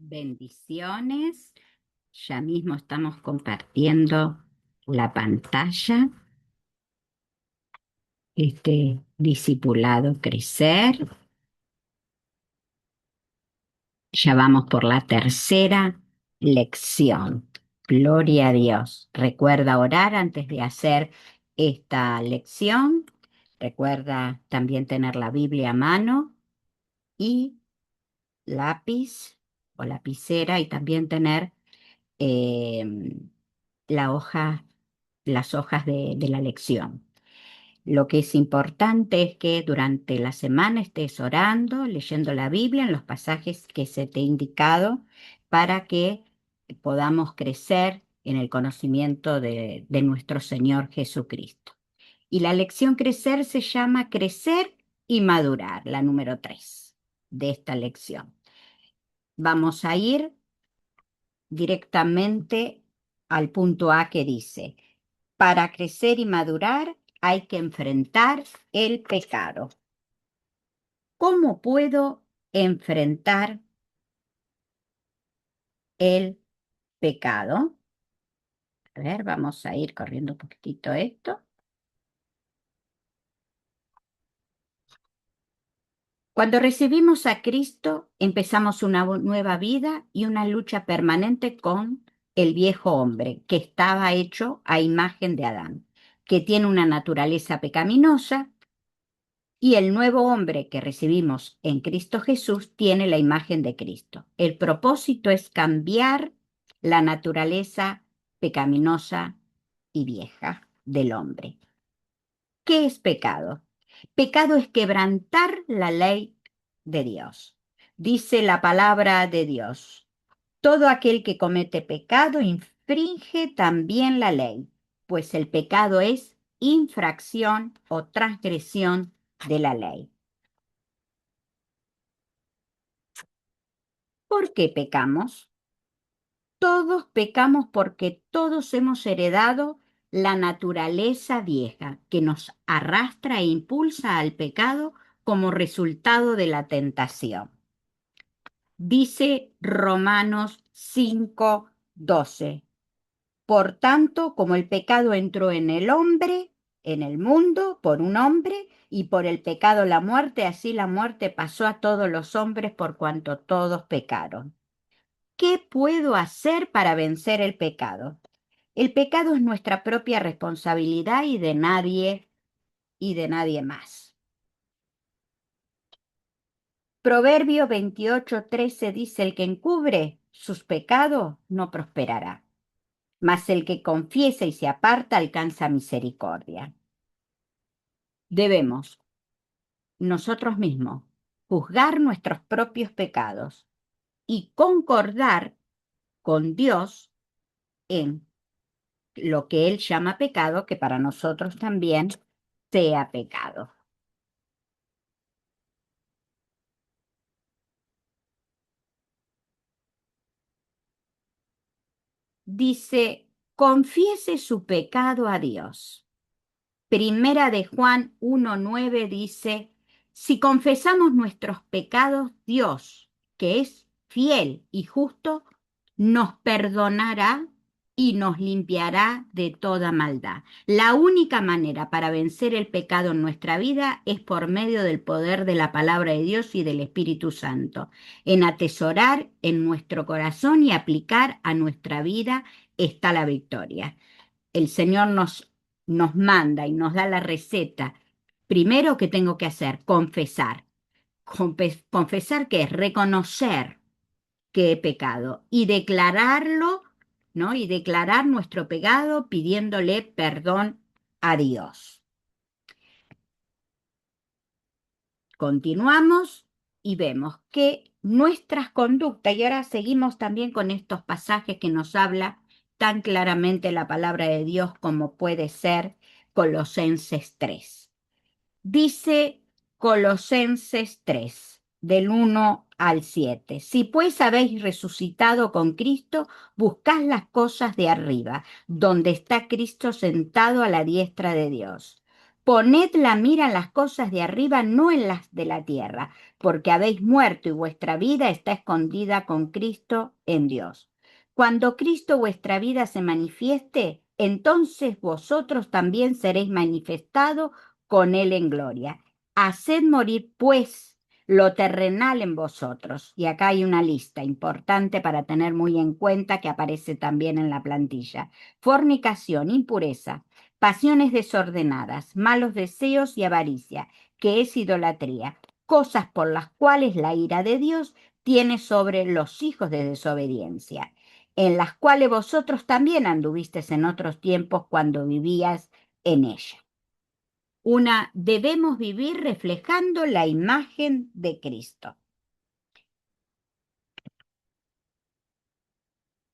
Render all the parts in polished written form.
Bendiciones. Ya mismo estamos compartiendo la pantalla. Discipulado crecer. Ya vamos por la tercera lección. Gloria a Dios. Recuerda orar antes de hacer esta lección. Recuerda también tener la Biblia a mano y lápiz o lapicera y también tener eh, la hoja, las hojas de la lección. Lo que es importante es que durante la semana estés orando, leyendo la Biblia en los pasajes que se te he indicado para que podamos crecer en el conocimiento de nuestro Señor Jesucristo. Y la lección crecer se llama crecer y madurar, la número 3 de esta lección. Vamos a ir directamente al punto A que dice: para crecer y madurar hay que enfrentar el pecado. ¿Cómo puedo enfrentar el pecado? A ver, vamos a ir corriendo un poquitito esto. Cuando recibimos a Cristo, empezamos una nueva vida y una lucha permanente con el viejo hombre, que estaba hecho a imagen de Adán, que tiene una naturaleza pecaminosa. Y el nuevo hombre que recibimos en Cristo Jesús tiene la imagen de Cristo. El propósito es cambiar la naturaleza pecaminosa y vieja del hombre. ¿Qué es pecado? Pecado es quebrantar la ley de Dios. Dice la palabra de Dios: todo aquel que comete pecado infringe también la ley, pues el pecado es infracción o transgresión de la ley. ¿Por qué pecamos? Todos pecamos porque todos hemos heredado la naturaleza vieja que nos arrastra e impulsa al pecado como resultado de la tentación. Dice Romanos 5:12. Por tanto, como el pecado entró en el hombre, en el mundo, por un hombre, y por el pecado la muerte, así la muerte pasó a todos los hombres por cuanto todos pecaron. ¿Qué puedo hacer para vencer el pecado? El pecado es nuestra propia responsabilidad y de nadie más. Proverbio 28:13 dice: el que encubre sus pecados no prosperará, mas el que confiesa y se aparta alcanza misericordia. Debemos nosotros mismos juzgar nuestros propios pecados y concordar con Dios en lo que Él llama pecado, que para nosotros también sea pecado. Dice: confiese su pecado a Dios. Primera de Juan 1:9 dice: si confesamos nuestros pecados, Dios, que es fiel y justo, nos perdonará y nos limpiará de toda maldad. La única manera para vencer el pecado en nuestra vida es por medio del poder de la palabra de Dios y del Espíritu Santo, en atesorar en nuestro corazón y aplicar a nuestra vida está la victoria. El Señor nos manda y nos da la receta. Primero, ¿qué tengo que hacer? Confesar. Confesar, ¿qué es? Reconocer que he pecado y declararlo, ¿no? Y declarar nuestro pecado pidiéndole perdón a Dios. Continuamos y vemos que nuestras conductas, y ahora seguimos también con estos pasajes que nos habla tan claramente la palabra de Dios como puede ser Colosenses 3. Dice Colosenses 3, del 1 al 7. Si pues habéis resucitado con Cristo, buscad las cosas de arriba, donde está Cristo sentado a la diestra de Dios. Poned la mira en las cosas de arriba, no en las de la tierra, porque habéis muerto y vuestra vida está escondida con Cristo en Dios. Cuando Cristo vuestra vida se manifieste, entonces vosotros también seréis manifestados con Él en gloria. Haced morir, pues, lo terrenal en vosotros. Y acá hay una lista importante para tener muy en cuenta que aparece también en la plantilla. Fornicación, impureza, pasiones desordenadas, malos deseos y avaricia, que es idolatría, cosas por las cuales la ira de Dios tiene sobre los hijos de desobediencia, en las cuales vosotros también anduvisteis en otros tiempos cuando vivías en ella. Debemos vivir reflejando la imagen de Cristo.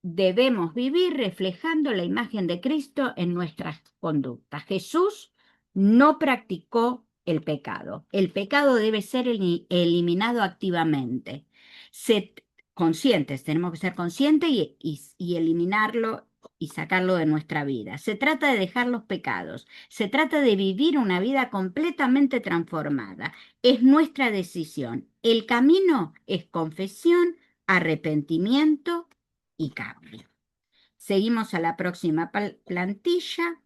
Debemos vivir reflejando la imagen de Cristo en nuestras conductas. Jesús no practicó el pecado. El pecado debe ser eliminado activamente. Se, conscientes, tenemos que ser conscientes y eliminarlo y sacarlo de nuestra vida. Se trata de dejar los pecados. Se trata de vivir una vida completamente transformada. Es nuestra decisión. El camino es confesión, arrepentimiento y cambio. Seguimos a la próxima plantilla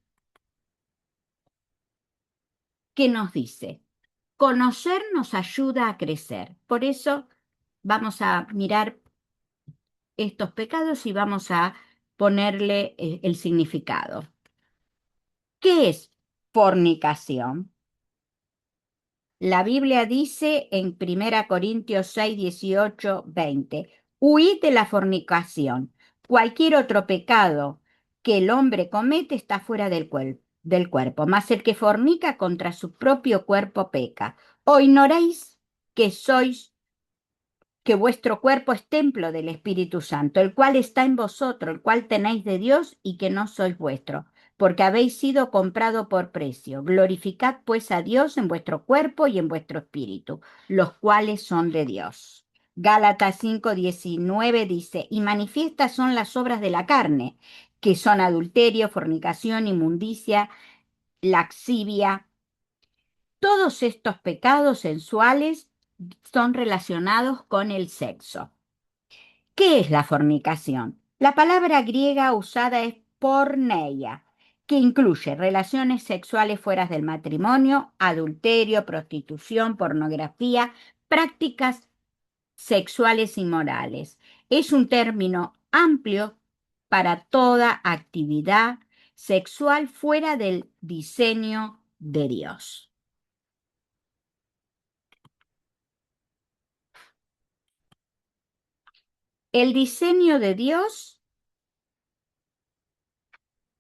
que nos dice, conocer nos ayuda a crecer. Por eso vamos a mirar estos pecados y vamos a ponerle el significado. ¿Qué es fornicación? La Biblia dice en 1 Corintios 6, 18, 20, huid de la fornicación. Cualquier otro pecado que el hombre comete está fuera del cuerpo, mas el que fornica contra su propio cuerpo peca. ¿O ignoráis que sois que vuestro cuerpo es templo del Espíritu Santo, el cual está en vosotros, el cual tenéis de Dios y que no sois vuestro, porque habéis sido comprado por precio? Glorificad pues a Dios en vuestro cuerpo y en vuestro espíritu, los cuales son de Dios. Gálatas 5:19 dice, y manifiestas son las obras de la carne, que son adulterio, fornicación, inmundicia, laxivia. Todos estos pecados sensuales son relacionados con el sexo. ¿Qué es la fornicación? La palabra griega usada es porneia, que incluye relaciones sexuales fuera del matrimonio, adulterio, prostitución, pornografía, prácticas sexuales inmorales. Es un término amplio para toda actividad sexual fuera del diseño de Dios. El diseño de Dios,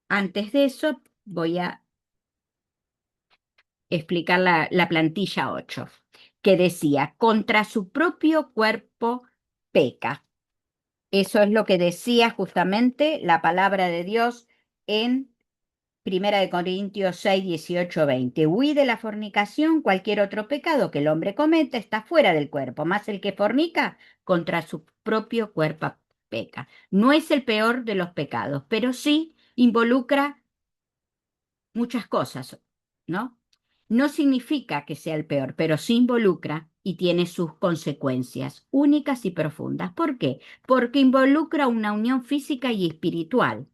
antes de eso, voy a explicar la plantilla 8, que decía, contra su propio cuerpo peca. Eso es lo que decía justamente la palabra de Dios en 1 Corintios 6, 18, 20. Huí de la fornicación, cualquier otro pecado que el hombre cometa está fuera del cuerpo, más el que fornica contra su propio cuerpo peca. No es el peor de los pecados, pero sí involucra muchas cosas, ¿no? No significa que sea el peor, pero sí involucra y tiene sus consecuencias únicas y profundas. ¿Por qué? Porque involucra una unión física y espiritual.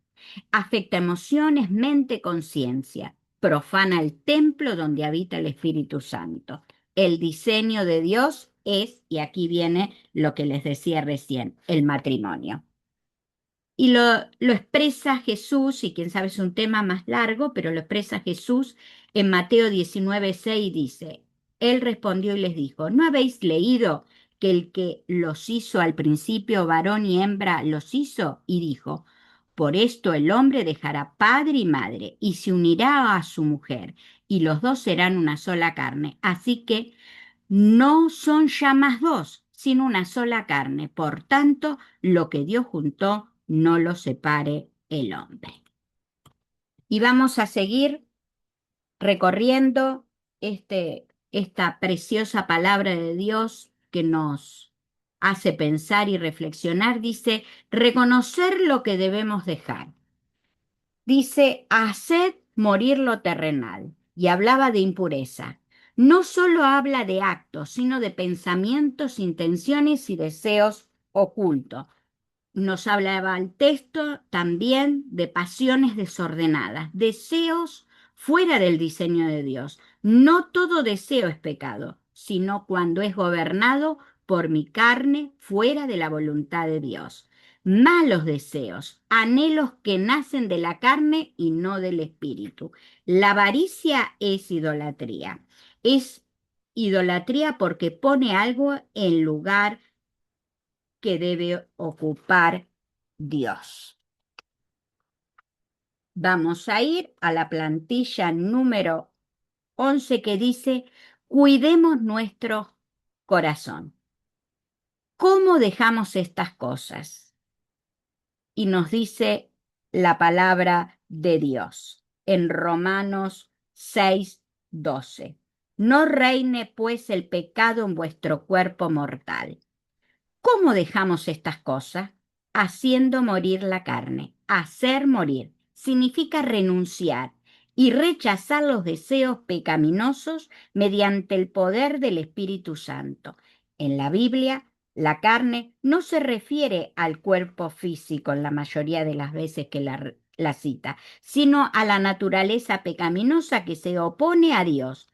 Afecta emociones, mente, conciencia. Profana el templo donde habita el Espíritu Santo. El diseño de Dios es, y aquí viene lo que les decía recién, el matrimonio. Y lo expresa Jesús, y quién sabe es un tema más largo, pero lo expresa Jesús en Mateo 19:6, dice, Él respondió y les dijo, ¿no habéis leído que el que los hizo al principio, varón y hembra, los hizo? Y dijo, por esto el hombre dejará padre y madre, y se unirá a su mujer, y los dos serán una sola carne. Así que no son ya más dos, sino una sola carne. Por tanto, lo que Dios juntó, no lo separe el hombre. Y vamos a seguir recorriendo esta preciosa palabra de Dios que nos hace pensar y reflexionar. Dice, reconocer lo que debemos dejar. Dice, haced morir lo terrenal. y hablaba de impureza. No solo habla de actos, sino de pensamientos, intenciones y deseos ocultos. Nos hablaba el texto también de pasiones desordenadas, deseos fuera del diseño de Dios. No todo deseo es pecado, sino cuando es gobernado por mi carne fuera de la voluntad de Dios. Malos deseos, anhelos que nacen de la carne y no del espíritu. La avaricia es idolatría. Es idolatría porque pone algo en lugar que debe ocupar Dios. Vamos a ir a la plantilla número 11 que dice, cuidemos nuestro corazón. ¿Cómo dejamos estas cosas? Y nos dice la palabra de Dios en Romanos 6:12. No reine pues el pecado en vuestro cuerpo mortal. ¿Cómo dejamos estas cosas? Haciendo morir la carne. Hacer morir significa renunciar y rechazar los deseos pecaminosos mediante el poder del Espíritu Santo. En la Biblia, la carne no se refiere al cuerpo físico en la mayoría de las veces que la cita, sino a la naturaleza pecaminosa que se opone a Dios.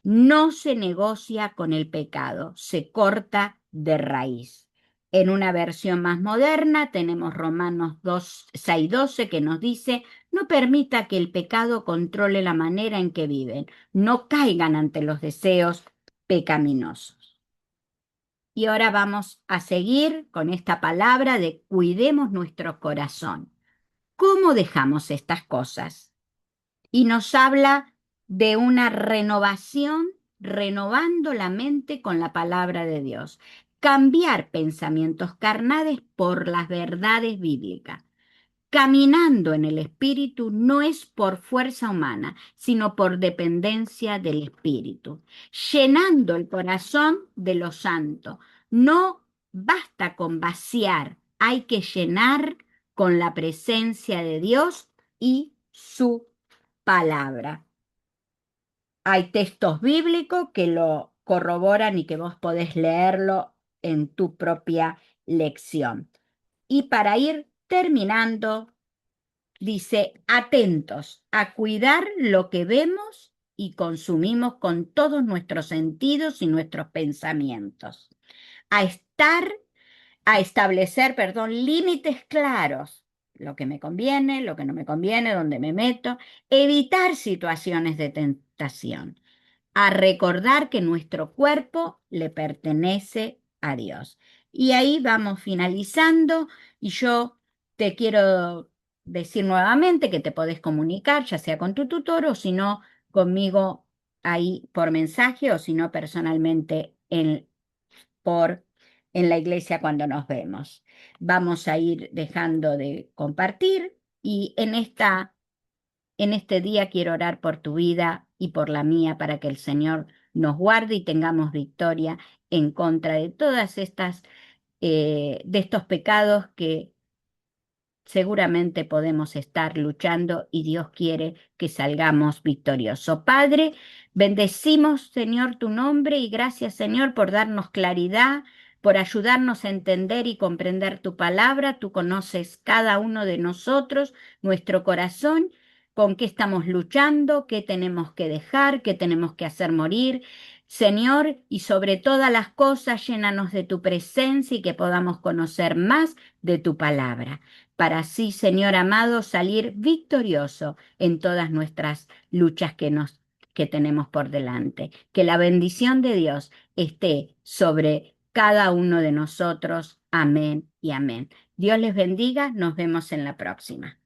No se negocia con el pecado, se corta de raíz. En una versión más moderna tenemos Romanos 6:12 que nos dice, no permita que el pecado controle la manera en que viven, no caigan ante los deseos pecaminosos. Y ahora vamos a seguir con esta palabra de cuidemos nuestro corazón. ¿Cómo dejamos estas cosas? Y nos habla de una renovación, renovando la mente con la palabra de Dios. Cambiar pensamientos carnales por las verdades bíblicas. Caminando en el Espíritu no es por fuerza humana, sino por dependencia del Espíritu. Llenando el corazón de lo santo. No basta con vaciar, hay que llenar con la presencia de Dios y su palabra. Hay textos bíblicos que lo corroboran y que vos podés leerlo en tu propia lección. Y para ir terminando, dice, atentos a cuidar lo que vemos y consumimos con todos nuestros sentidos y nuestros pensamientos. A estar a establecer, perdón, límites claros, lo que me conviene, lo que no me conviene, dónde me meto, evitar situaciones de tentación, a recordar que nuestro cuerpo le pertenece a Dios. Y ahí vamos finalizando y yo te quiero decir nuevamente que te podés comunicar, ya sea con tu tutor o si no, conmigo ahí por mensaje o si no personalmente en la iglesia cuando nos vemos. Vamos a ir dejando de compartir y en este día quiero orar por tu vida y por la mía para que el Señor nos guarde y tengamos victoria en contra de todas estas, de estos pecados que seguramente podemos estar luchando y Dios quiere que salgamos victoriosos. Padre, bendecimos, Señor, tu nombre y gracias, Señor, por darnos claridad, por ayudarnos a entender y comprender tu palabra. Tú conoces cada uno de nosotros, nuestro corazón, con qué estamos luchando, qué tenemos que dejar, qué tenemos que hacer morir. Señor, y sobre todas las cosas, llénanos de tu presencia y que podamos conocer más de tu palabra para así, Señor amado, salir victorioso en todas nuestras luchas que tenemos por delante. Que la bendición de Dios esté sobre cada uno de nosotros. Amén y amén. Dios les bendiga. Nos vemos en la próxima.